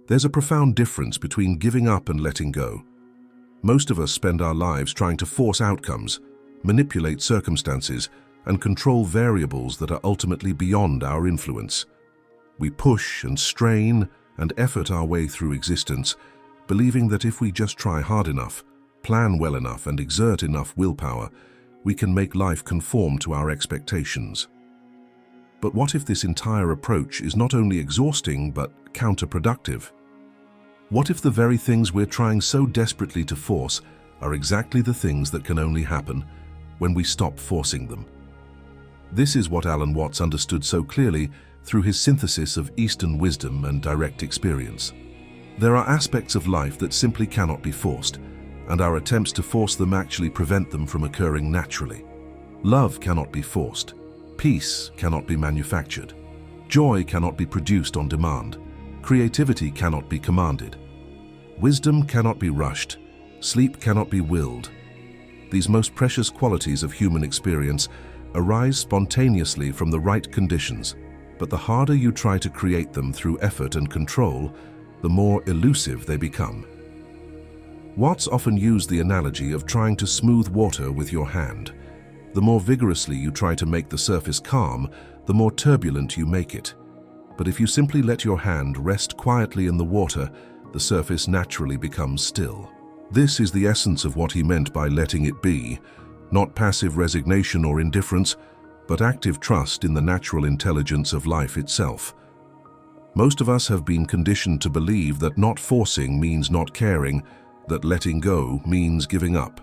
There's a profound difference between giving up and letting go. Most of us spend our lives trying to force outcomes, manipulate circumstances, and control variables that are ultimately beyond our influence. We push and strain and effort our way through existence, believing that if we just try hard enough, plan well enough, and exert enough willpower, we can make life conform to our expectations. But what if this entire approach is not only exhausting but counterproductive? What if the very things we're trying so desperately to force are exactly the things that can only happen when we stop forcing them? This is what Alan Watts understood so clearly through his synthesis of Eastern wisdom and direct experience. There are aspects of life that simply cannot be forced, and our attempts to force them actually prevent them from occurring naturally. Love cannot be forced. Peace cannot be manufactured. Joy cannot be produced on demand. Creativity cannot be commanded. Wisdom cannot be rushed. Sleep cannot be willed. These most precious qualities of human experience arise spontaneously from the right conditions, but the harder you try to create them through effort and control, the more elusive they become. Watts often used the analogy of trying to smooth water with your hand. The more vigorously you try to make the surface calm, the more turbulent you make it. But if you simply let your hand rest quietly in the water, the surface naturally becomes still. This is the essence of what he meant by letting it be, not passive resignation or indifference, but active trust in the natural intelligence of life itself. Most of us have been conditioned to believe that not forcing means not caring, that letting go means giving up,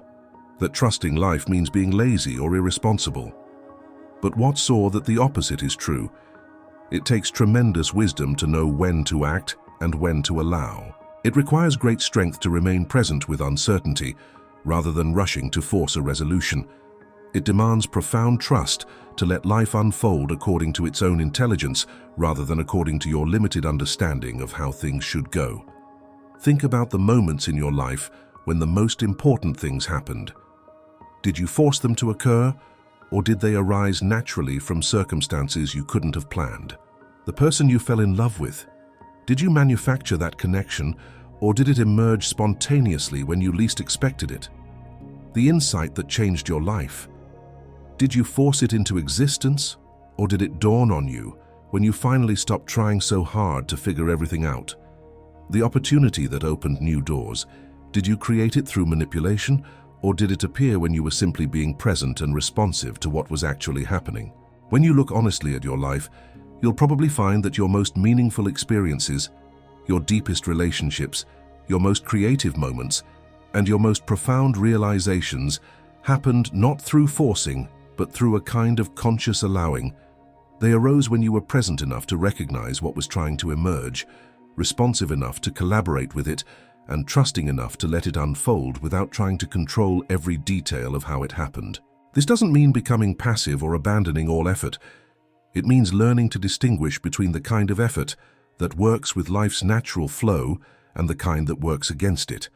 that trusting life means being lazy or irresponsible. But Watts saw that the opposite is true. It takes tremendous wisdom to know when to act and when to allow. It requires great strength to remain present with uncertainty, rather than rushing to force a resolution. It demands profound trust to let life unfold according to its own intelligence, rather than according to your limited understanding of how things should go. Think about the moments in your life when the most important things happened. Did you force them to occur, or did they arise naturally from circumstances you couldn't have planned? The person you fell in love with, did you manufacture that connection, or did it emerge spontaneously when you least expected it? The insight that changed your life, did you force it into existence, or did it dawn on you when you finally stopped trying so hard to figure everything out? The opportunity that opened new doors, did you create it through manipulation, or did it appear when you were simply being present and responsive to what was actually happening? When you look honestly at your life, you'll probably find that your most meaningful experiences, your deepest relationships, your most creative moments, and your most profound realizations happened not through forcing, but through a kind of conscious allowing. They arose when you were present enough to recognize what was trying to emerge, responsive enough to collaborate with it, and trusting enough to let it unfold without trying to control every detail of how it happened. This doesn't mean becoming passive or abandoning all effort. It means learning to distinguish between the kind of effort that works with life's natural flow and the kind that works against it.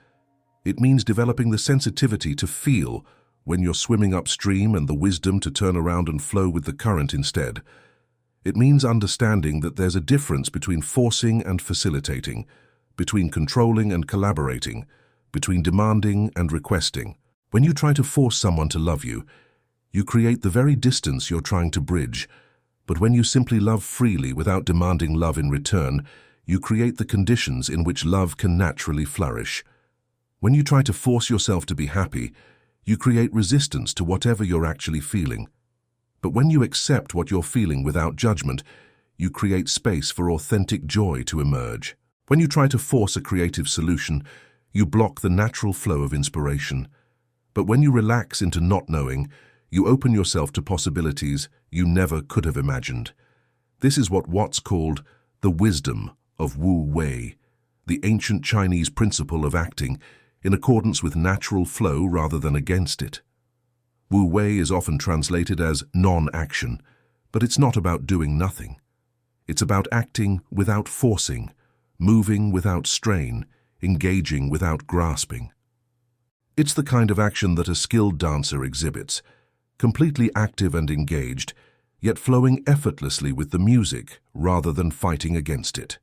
It means developing the sensitivity to feel when you're swimming upstream and the wisdom to turn around and flow with the current instead. It means understanding that there's a difference between forcing and facilitating, between controlling and collaborating, between demanding and requesting. When you try to force someone to love you, you create the very distance you're trying to bridge. But when you simply love freely without demanding love in return, you create the conditions in which love can naturally flourish. When you try to force yourself to be happy, you create resistance to whatever you're actually feeling. But when you accept what you're feeling without judgment, you create space for authentic joy to emerge. When you try to force a creative solution, you block the natural flow of inspiration. But when you relax into not knowing, you open yourself to possibilities you never could have imagined. This is what Watts called the wisdom of Wu Wei, the ancient Chinese principle of acting in accordance with natural flow rather than against it. Wu Wei is often translated as non-action, but it's not about doing nothing. It's about acting without forcing, moving without strain, engaging without grasping. It's the kind of action that a skilled dancer exhibits, completely active and engaged, yet flowing effortlessly with the music rather than fighting against it.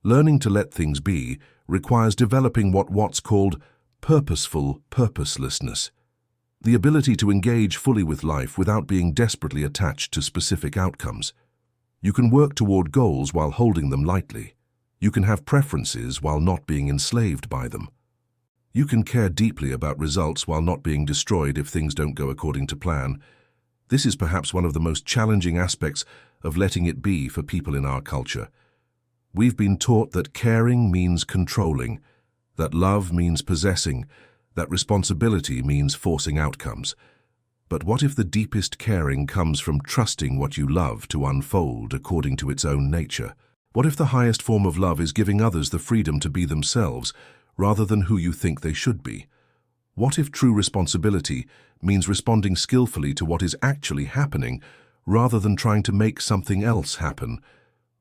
Learning to let things be requires developing what's called purposeful purposelessness, the ability to engage fully with life without being desperately attached to specific outcomes. You can work toward goals while holding them lightly. You can have preferences while not being enslaved by them. You can care deeply about results while not being destroyed if things don't go according to plan. This is perhaps one of the most challenging aspects of letting it be for people in our culture. We've been taught that caring means controlling, that love means possessing, that responsibility means forcing outcomes. But what if the deepest caring comes from trusting what you love to unfold according to its own nature? What if the highest form of love is giving others the freedom to be themselves rather than who you think they should be? What if true responsibility means responding skillfully to what is actually happening rather than trying to make something else happen?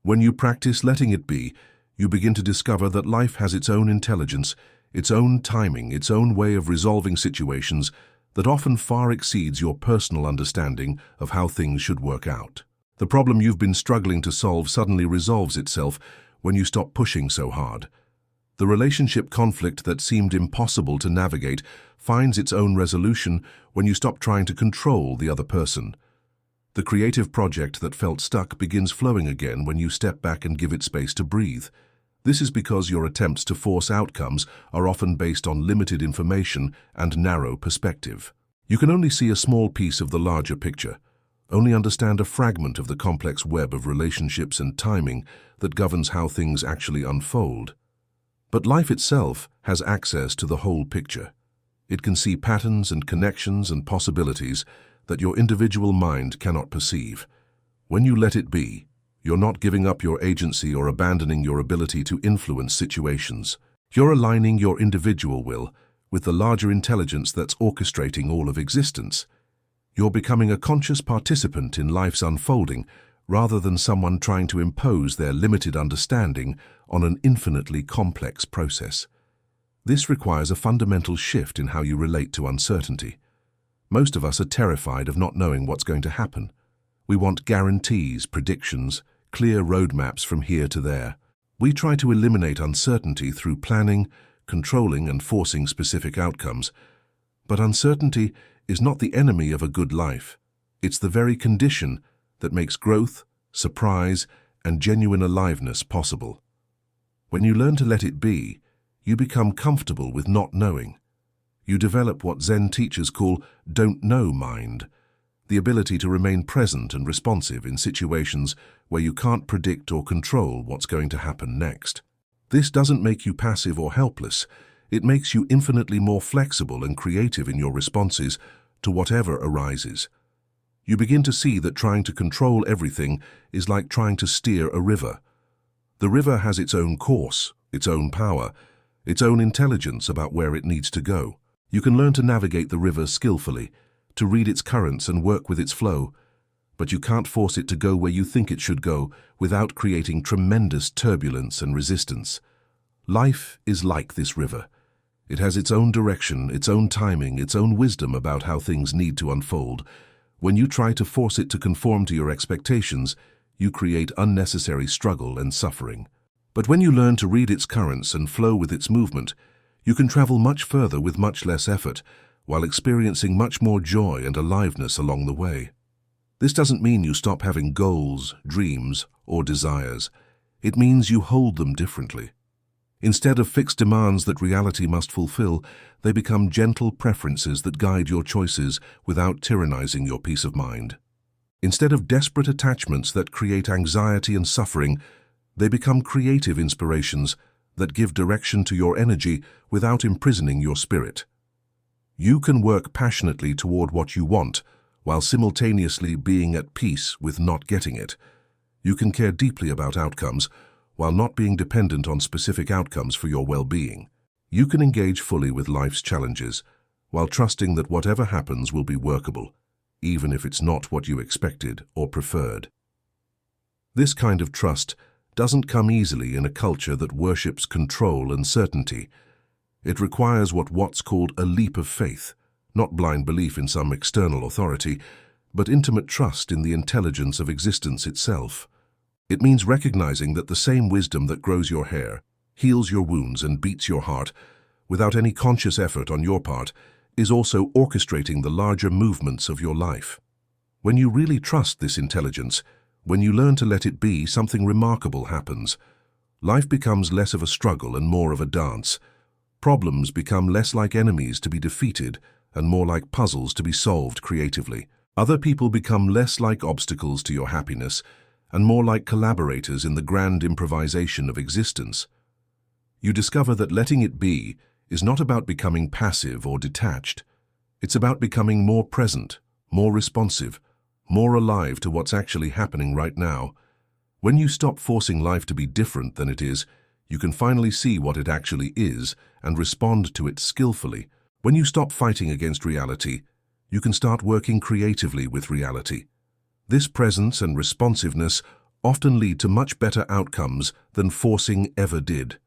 When you practice letting it be, you begin to discover that life has its own intelligence, its own timing, its own way of resolving situations that often far exceeds your personal understanding of how things should work out. The problem you've been struggling to solve suddenly resolves itself when you stop pushing so hard. The relationship conflict that seemed impossible to navigate finds its own resolution when you stop trying to control the other person. The creative project that felt stuck begins flowing again when you step back and give it space to breathe. This is because your attempts to force outcomes are often based on limited information and narrow perspective. You can only see a small piece of the larger picture, only understand a fragment of the complex web of relationships and timing that governs how things actually unfold. But life itself has access to the whole picture. It can see patterns and connections and possibilities that your individual mind cannot perceive. When you let it be, you're not giving up your agency or abandoning your ability to influence situations. You're aligning your individual will with the larger intelligence that's orchestrating all of existence. You're becoming a conscious participant in life's unfolding rather than someone trying to impose their limited understanding on an infinitely complex process. This requires a fundamental shift in how you relate to uncertainty. Most of us are terrified of not knowing what's going to happen. We want guarantees, predictions, clear roadmaps from here to there. We try to eliminate uncertainty through planning, controlling, and forcing specific outcomes. But uncertainty is not the enemy of a good life. It's the very condition that makes growth, surprise, and genuine aliveness possible. When you learn to let it be, you become comfortable with not knowing. You develop what Zen teachers call don't know mind, the ability to remain present and responsive in situations where you can't predict or control what's going to happen next. This doesn't make you passive or helpless. It makes you infinitely more flexible and creative in your responses to whatever arises. You begin to see that trying to control everything is like trying to steer a river. The river has its own course, its own power, its own intelligence about where it needs to go. You can learn to navigate the river skillfully, to read its currents and work with its flow, but you can't force it to go where you think it should go without creating tremendous turbulence and resistance. Life is like this river. It has its own direction, its own timing, its own wisdom about how things need to unfold. When you try to force it to conform to your expectations, you create unnecessary struggle and suffering. But when you learn to read its currents and flow with its movement, you can travel much further with much less effort, while experiencing much more joy and aliveness along the way. This doesn't mean you stop having goals, dreams, or desires. It means you hold them differently. Instead of fixed demands that reality must fulfill, they become gentle preferences that guide your choices without tyrannizing your peace of mind. Instead of desperate attachments that create anxiety and suffering, they become creative inspirations that give direction to your energy without imprisoning your spirit. You can work passionately toward what you want, while simultaneously being at peace with not getting it. You can care deeply about outcomes, while not being dependent on specific outcomes for your well-being. You can engage fully with life's challenges, while trusting that whatever happens will be workable, even if it's not what you expected or preferred. This kind of trust doesn't come easily in a culture that worships control and certainty. It requires what's called a leap of faith, not blind belief in some external authority, but intimate trust in the intelligence of existence itself. It means recognizing that the same wisdom that grows your hair, heals your wounds and beats your heart, without any conscious effort on your part, is also orchestrating the larger movements of your life. When you really trust this intelligence, when you learn to let it be, something remarkable happens. Life becomes less of a struggle and more of a dance. Problems become less like enemies to be defeated and more like puzzles to be solved creatively. Other people become less like obstacles to your happiness and more like collaborators in the grand improvisation of existence. You discover that letting it be is not about becoming passive or detached. It's about becoming more present, more responsive, more alive to what's actually happening right now. When you stop forcing life to be different than it is, you can finally see what it actually is and respond to it skillfully. When you stop fighting against reality, you can start working creatively with reality. This presence and responsiveness often lead to much better outcomes than forcing ever did.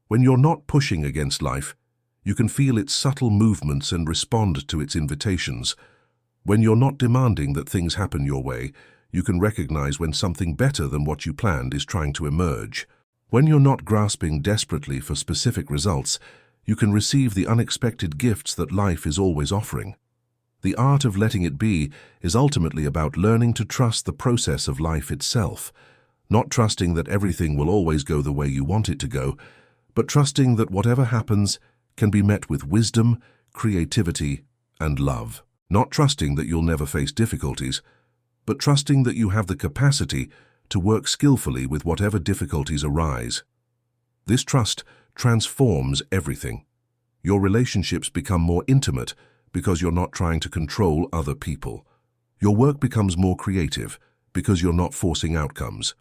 When you're not pushing against life, you can feel its subtle movements and respond to its invitations. When you're not demanding that things happen your way, you can recognize when something better than what you planned is trying to emerge. When you're not grasping desperately for specific results, you can receive the unexpected gifts that life is always offering. The art of letting it be is ultimately about learning to trust the process of life itself, not trusting that everything will always go the way you want it to go, but trusting that whatever happens can be met with wisdom, creativity, and love. Not trusting that you'll never face difficulties, but trusting that you have the capacity to work skillfully with whatever difficulties arise. This trust transforms everything. Your relationships become more intimate because you're not trying to control other people. Your work becomes more creative because you're not forcing outcomes.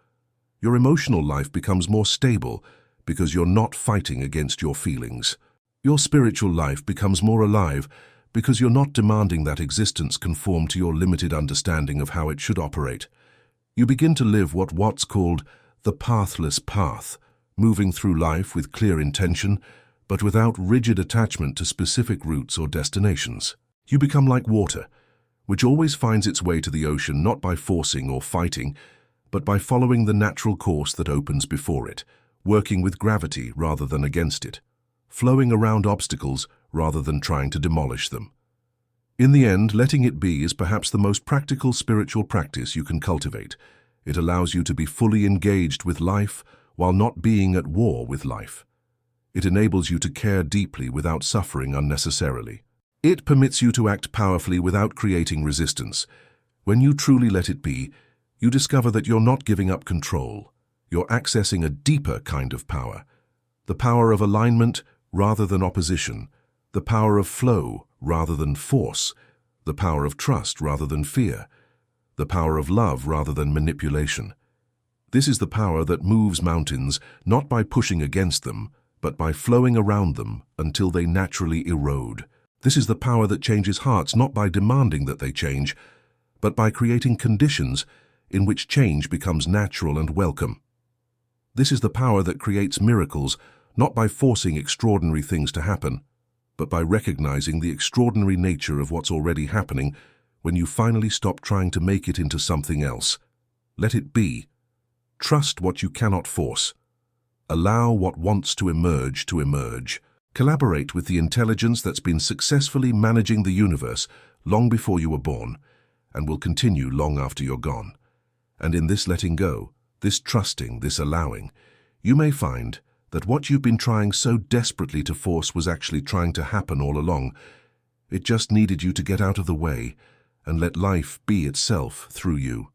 Your emotional life becomes more stable because you're not fighting against your feelings. Your spiritual life becomes more alive because you're not demanding that existence conform to your limited understanding of how it should operate. You begin to live what Watts called the pathless path, moving through life with clear intention, but without rigid attachment to specific routes or destinations. You become like water, which always finds its way to the ocean not by forcing or fighting, but by following the natural course that opens before it, working with gravity rather than against it, flowing around obstacles rather than trying to demolish them. In the end, letting it be is perhaps the most practical spiritual practice you can cultivate. It allows you to be fully engaged with life while not being at war with life. It enables you to care deeply without suffering unnecessarily. It permits you to act powerfully without creating resistance. When you truly let it be, you discover that you're not giving up control. You're accessing a deeper kind of power. The power of alignment rather than opposition. The power of flow rather than force. The power of trust rather than fear. The power of love rather than manipulation. This is the power that moves mountains not by pushing against them, but by flowing around them until they naturally erode. This is the power that changes hearts not by demanding that they change, but by creating conditions in which change becomes natural and welcome. This is the power that creates miracles not by forcing extraordinary things to happen, but by recognizing the extraordinary nature of what's already happening when you finally stop trying to make it into something else. Let it be. Trust what you cannot force. Allow what wants to emerge to emerge. Collaborate with the intelligence that's been successfully managing the universe long before you were born and will continue long after you're gone. And in this letting go, this trusting, this allowing, you may find that what you've been trying so desperately to force was actually trying to happen all along. It just needed you to get out of the way and let life be itself through you.